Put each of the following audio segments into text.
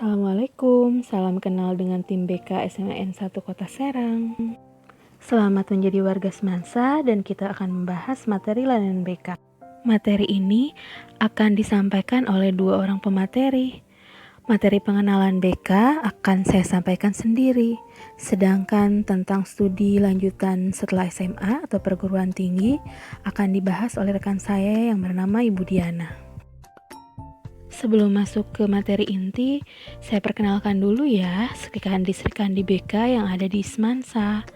Assalamualaikum, salam kenal dengan tim BK SMAN 1 Kota Serang. Selamat menjadi warga Semansa dan kita akan membahas materi layanan BK. Materi ini akan disampaikan oleh dua orang pemateri. Materi pengenalan BK akan saya sampaikan sendiri, sedangkan tentang studi lanjutan setelah SMA atau perguruan tinggi akan dibahas oleh rekan saya yang bernama Ibu Diana. Sebelum masuk ke materi inti, saya perkenalkan dulu ya Sekrikandi BK yang ada di Semansa.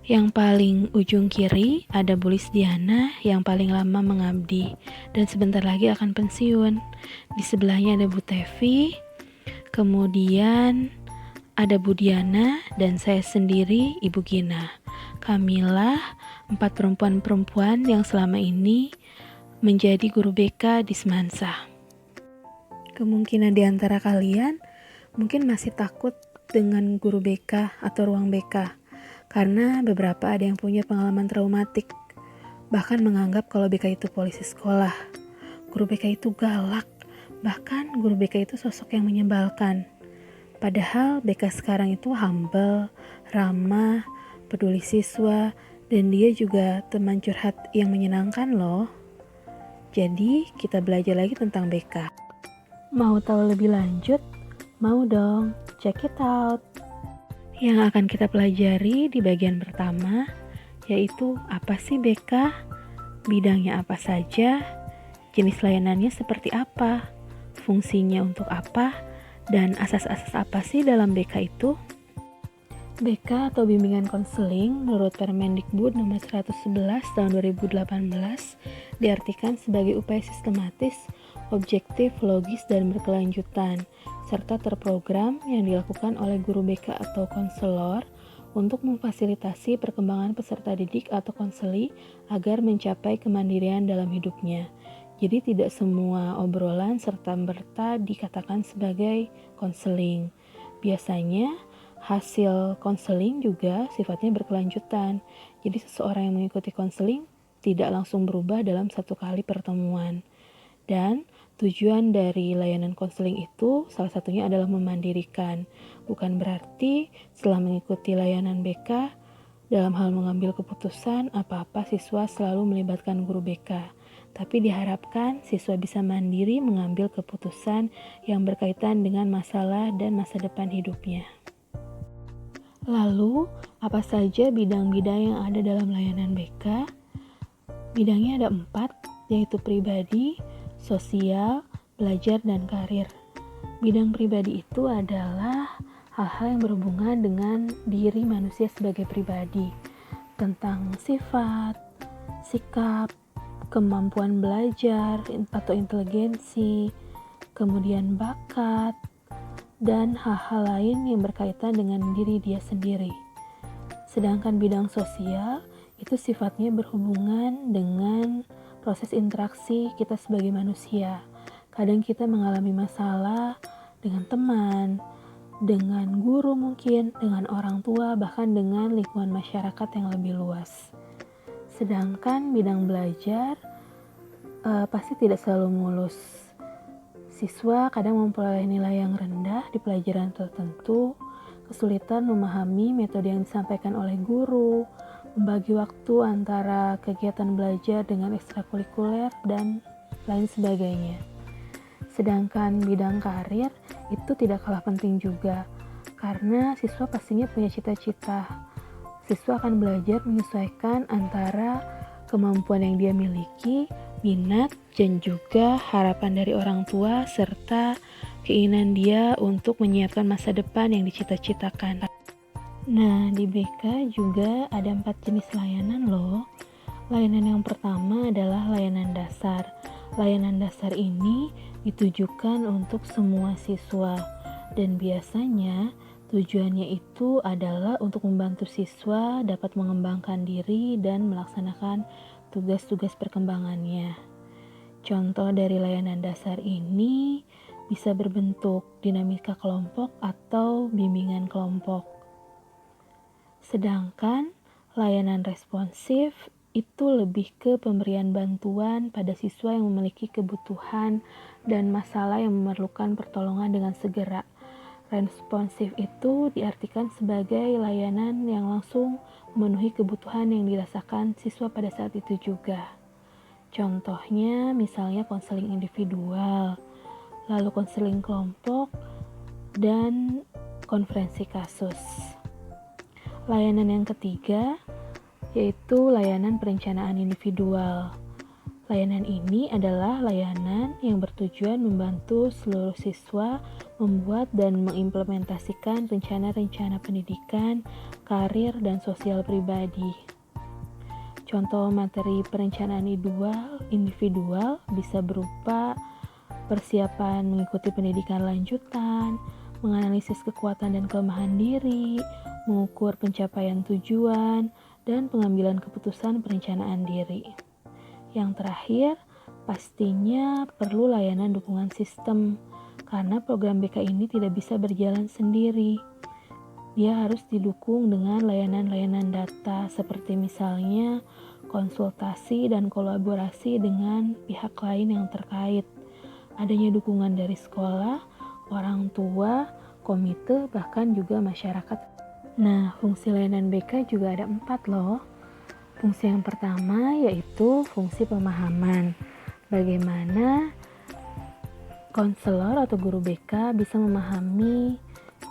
Yang paling ujung kiri ada Bu Lisdiana yang paling lama mengabdi dan sebentar lagi akan pensiun. Di sebelahnya ada Bu Tevi, kemudian ada Bu Diana dan saya sendiri Ibu Gina. Kamilah 4 perempuan yang selama ini menjadi guru BK di Semansa. Kemungkinan di antara kalian mungkin masih takut dengan guru BK atau ruang BK karena beberapa ada yang punya pengalaman traumatik, bahkan menganggap kalau BK itu polisi sekolah, guru BK itu galak, bahkan guru BK itu sosok yang menyebalkan. Padahal BK sekarang itu humble, ramah, peduli siswa, dan dia juga teman curhat yang menyenangkan loh. Jadi kita belajar lagi tentang BK. Mau tahu lebih lanjut? Mau dong, check it out. Yang akan kita pelajari di bagian pertama yaitu apa sih BK, bidangnya apa saja, jenis layanannya seperti apa, fungsinya untuk apa, dan asas-asas apa sih dalam BK itu. BK atau Bimbingan Konseling menurut Permendikbud nomor 111 tahun 2018 diartikan sebagai upaya sistematis, objektif, logis, dan berkelanjutan, serta terprogram yang dilakukan oleh guru BK atau konselor untuk memfasilitasi perkembangan peserta didik atau konseli agar mencapai kemandirian dalam hidupnya. Jadi tidak semua obrolan serta-merta dikatakan sebagai konseling. Biasanya hasil konseling juga sifatnya berkelanjutan. Jadi seseorang yang mengikuti konseling tidak langsung berubah dalam satu kali pertemuan. Dan tujuan dari layanan konseling itu salah satunya adalah memandirikan. Bukan berarti setelah mengikuti layanan BK, dalam hal mengambil keputusan apa-apa siswa selalu melibatkan guru BK. Tapi diharapkan siswa bisa mandiri mengambil keputusan yang berkaitan dengan masalah dan masa depan hidupnya. Lalu, apa saja bidang-bidang yang ada dalam layanan BK? Bidangnya ada 4, yaitu pribadi, sosial, belajar, dan karir. Bidang pribadi itu adalah hal-hal yang berhubungan dengan diri manusia sebagai pribadi, tentang sifat, sikap, kemampuan belajar atau inteligensi, kemudian bakat, dan hal-hal lain yang berkaitan dengan diri dia sendiri. Sedangkan bidang sosial itu sifatnya berhubungan dengan proses interaksi kita sebagai manusia. Kadang kita mengalami masalah dengan teman, dengan guru mungkin, dengan orang tua, bahkan dengan lingkungan masyarakat yang lebih luas. Sedangkan bidang belajar pasti tidak selalu mulus. Siswa kadang memperoleh nilai yang rendah di pelajaran tertentu, kesulitan memahami metode yang disampaikan oleh guru, membagi waktu antara kegiatan belajar dengan ekstrakurikuler, dan lain sebagainya. Sedangkan bidang karir itu tidak kalah penting juga, karena siswa pastinya punya cita-cita. Siswa akan belajar menyesuaikan antara kemampuan yang dia miliki, minat, dan juga harapan dari orang tua, serta keinginan dia untuk menyiapkan masa depan yang dicita-citakan. Nah, di BK juga ada 4 jenis layanan loh. Layanan yang pertama adalah layanan dasar. Layanan dasar ini ditujukan untuk semua siswa, dan biasanya tujuannya itu adalah untuk membantu siswa dapat mengembangkan diri dan melaksanakan tugas-tugas perkembangannya. Contoh dari layanan dasar ini bisa berbentuk dinamika kelompok atau bimbingan kelompok. Sedangkan layanan responsif itu lebih ke pemberian bantuan pada siswa yang memiliki kebutuhan dan masalah yang memerlukan pertolongan dengan segera. Responsif itu diartikan sebagai layanan yang langsung memenuhi kebutuhan yang dirasakan siswa pada saat itu juga. Contohnya misalnya konseling individual, lalu konseling kelompok, dan konferensi kasus. Layanan yang ketiga yaitu layanan perencanaan individual. Layanan ini adalah layanan yang bertujuan membantu seluruh siswa membuat dan mengimplementasikan rencana-rencana pendidikan, karir, dan sosial pribadi. Contoh materi perencanaan individual bisa berupa persiapan mengikuti pendidikan lanjutan, menganalisis kekuatan dan kelemahan diri, mengukur pencapaian tujuan, dan pengambilan keputusan perencanaan diri. Yang terakhir, pastinya perlu layanan dukungan sistem, karena program BK ini tidak bisa berjalan sendiri. Dia harus didukung dengan layanan-layanan data, seperti misalnya konsultasi dan kolaborasi dengan pihak lain yang terkait. Adanya dukungan dari sekolah, orang tua, komite, bahkan juga masyarakat. Nah, fungsi layanan BK juga ada 4 loh. Fungsi yang pertama yaitu fungsi pemahaman. Bagaimana konselor atau guru BK bisa memahami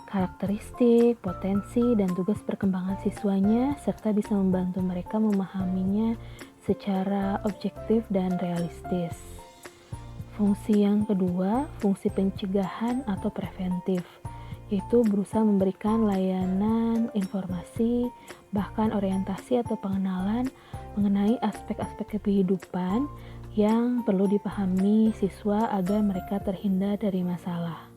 karakteristik, potensi, dan tugas perkembangan siswanya, serta bisa membantu mereka memahaminya secara objektif dan realistis. Fungsi yang kedua, fungsi pencegahan atau preventif, yaitu berusaha memberikan layanan informasi, bahkan orientasi atau pengenalan mengenai aspek-aspek kehidupan yang perlu dipahami siswa agar mereka terhindar dari masalah.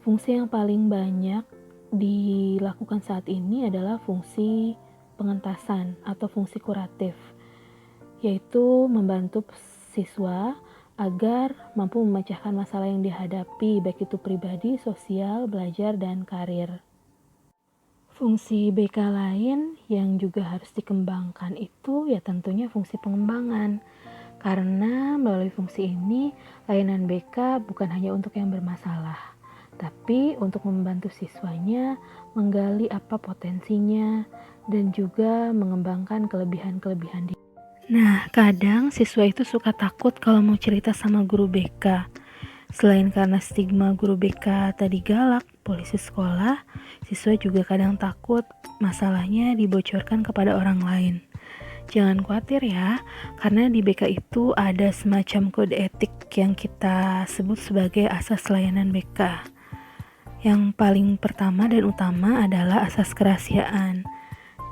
Fungsi yang paling banyak dilakukan saat ini adalah fungsi pengentasan atau fungsi kuratif, yaitu membantu siswa agar mampu memecahkan masalah yang dihadapi, baik itu pribadi, sosial, belajar, dan karir. Fungsi BK lain yang juga harus dikembangkan itu ya tentunya fungsi pengembangan. Karena melalui fungsi ini, layanan BK bukan hanya untuk yang bermasalah, tapi untuk membantu siswanya menggali apa potensinya dan juga mengembangkan kelebihan-kelebihan diri. Nah, kadang siswa itu suka takut kalau mau cerita sama guru BK. Selain karena stigma guru BK tadi galak, polisi sekolah, siswa juga kadang takut masalahnya dibocorkan kepada orang lain. Jangan khawatir ya, karena di BK itu ada semacam kode etik yang kita sebut sebagai asas layanan BK. Yang paling pertama dan utama adalah asas kerahasiaan.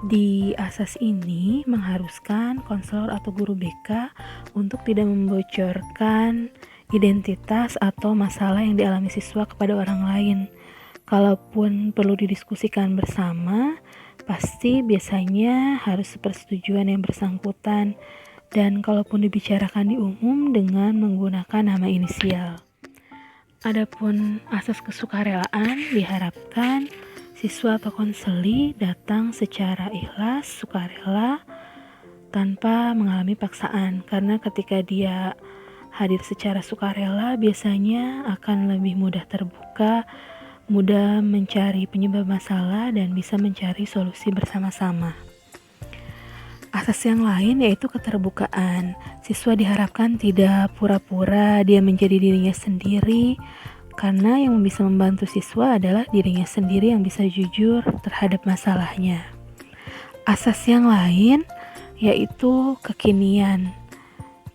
Di asas ini mengharuskan konselor atau guru BK untuk tidak membocorkan identitas atau masalah yang dialami siswa kepada orang lain. Kalaupun perlu didiskusikan bersama, pasti biasanya harus sepersetujuan yang bersangkutan, dan kalaupun dibicarakan di umum dengan menggunakan nama inisial. Adapun asas kesukarelaan diharapkan siswa atau konseli datang secara ikhlas, sukarela, tanpa mengalami paksaan, karena ketika dia hadir secara sukarela biasanya akan lebih mudah terbuka, mudah mencari penyebab masalah, dan bisa mencari solusi bersama-sama. Asas yang lain yaitu keterbukaan. Siswa diharapkan tidak pura-pura dia menjadi dirinya sendiri, karena yang bisa membantu siswa adalah dirinya sendiri yang bisa jujur terhadap masalahnya. Asas yang lain yaitu kekinian.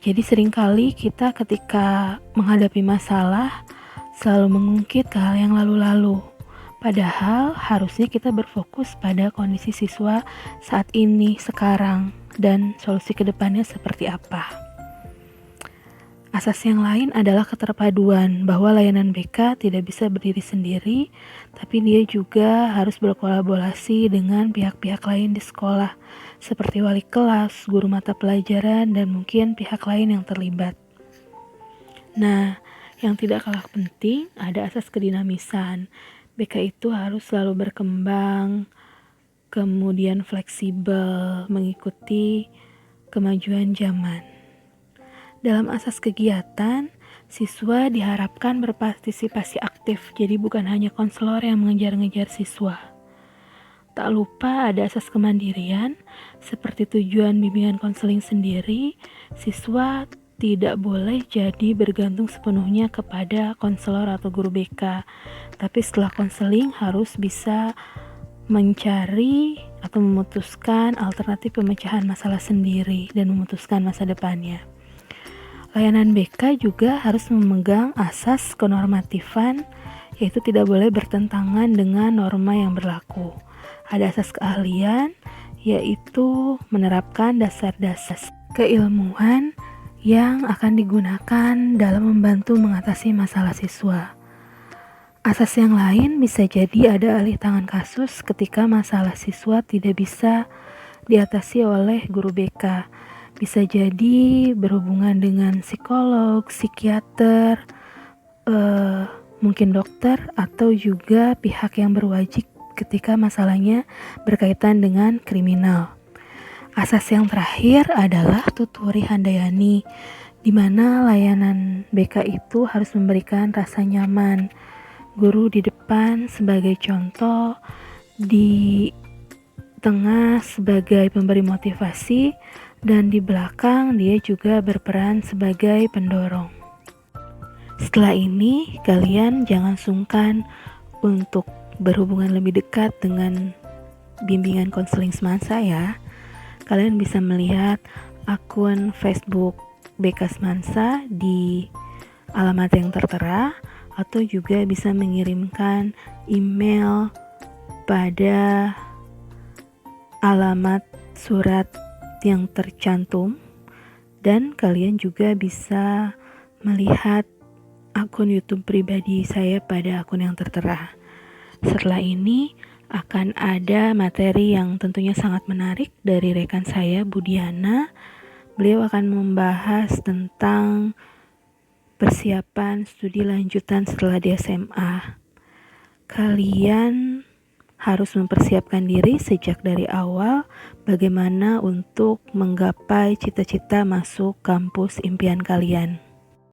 Jadi seringkali kita ketika menghadapi masalah selalu mengungkit ke hal yang lalu-lalu. Padahal harusnya kita berfokus pada kondisi siswa saat ini, sekarang, dan solusi ke depannya seperti apa. Asas yang lain adalah keterpaduan, bahwa layanan BK tidak bisa berdiri sendiri, tapi dia juga harus berkolaborasi dengan pihak-pihak lain di sekolah, seperti wali kelas, guru mata pelajaran, dan mungkin pihak lain yang terlibat. Nah, yang tidak kalah penting ada asas kedinamisan. BK itu harus selalu berkembang, kemudian fleksibel, mengikuti kemajuan zaman. Dalam asas kegiatan, Siswa diharapkan berpartisipasi aktif, jadi bukan hanya konselor yang mengejar-ngejar siswa. Tak lupa ada asas kemandirian, seperti tujuan bimbingan konseling sendiri, siswa tidak boleh jadi bergantung sepenuhnya kepada konselor atau guru BK. Tapi setelah konseling harus bisa mencari atau memutuskan alternatif pemecahan masalah sendiri dan memutuskan masa depannya. Layanan BK juga harus memegang asas kenormatifan, yaitu tidak boleh bertentangan dengan norma yang berlaku. Ada asas keahlian, yaitu menerapkan dasar-dasar keilmuan yang akan digunakan dalam membantu mengatasi masalah siswa. Asas yang lain bisa jadi ada alih tangan kasus ketika masalah siswa tidak bisa diatasi oleh guru BK. Bisa jadi berhubungan dengan psikolog, psikiater, mungkin dokter, atau juga pihak yang berwajib ketika masalahnya berkaitan dengan kriminal. Asas yang terakhir adalah tuturi handayani, di mana layanan BK itu harus memberikan rasa nyaman. Guru di depan sebagai contoh, di tengah sebagai pemberi motivasi, dan di belakang dia juga berperan sebagai pendorong. Setelah ini, kalian jangan sungkan untuk berhubungan lebih dekat dengan bimbingan konseling semansa ya. Kalian bisa melihat akun Facebook BK Semansa di alamat yang tertera, atau juga bisa mengirimkan email pada alamat surat yang tercantum, dan kalian juga bisa melihat akun YouTube pribadi saya pada akun yang tertera. Setelah ini akan ada materi yang tentunya sangat menarik dari rekan saya, Budiana. Beliau akan membahas tentang persiapan studi lanjutan setelah di SMA. Kalian harus mempersiapkan diri sejak dari awal bagaimana untuk menggapai cita-cita masuk kampus impian kalian.